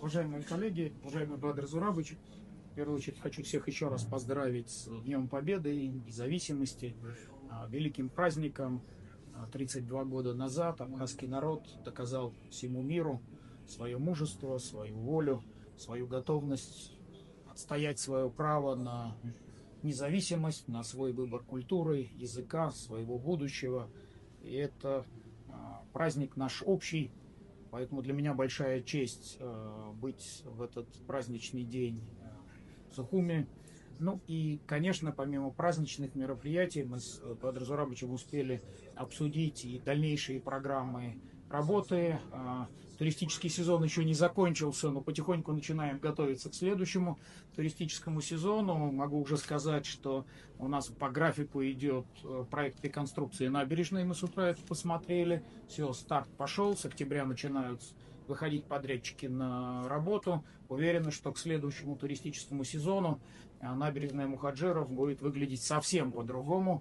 Уважаемые коллеги, уважаемый Бадр Зурабович, в первую очередь хочу всех еще раз поздравить с Днем Победы, независимости, великим праздником. 32 года назад абхазский народ доказал всему миру свое мужество, свою волю, свою готовность отстоять свое право на независимость, на свой выбор культуры, языка, своего будущего. И это праздник наш общий. Поэтому для меня большая честь быть в этот праздничный день в Сухуми. Ну и, конечно, помимо праздничных мероприятий, мы с Бадром Зурабовичем успели обсудить и дальнейшие программы работы. Туристический сезон еще не закончился, но потихоньку начинаем готовиться к следующему туристическому сезону. Могу уже сказать, что у нас по графику идет проект реконструкции набережной. Мы с утра это посмотрели. Все, старт пошел. С октября начинают выходить подрядчики на работу. Уверены, что к следующему туристическому сезону набережная Мухаджиров будет выглядеть совсем по-другому.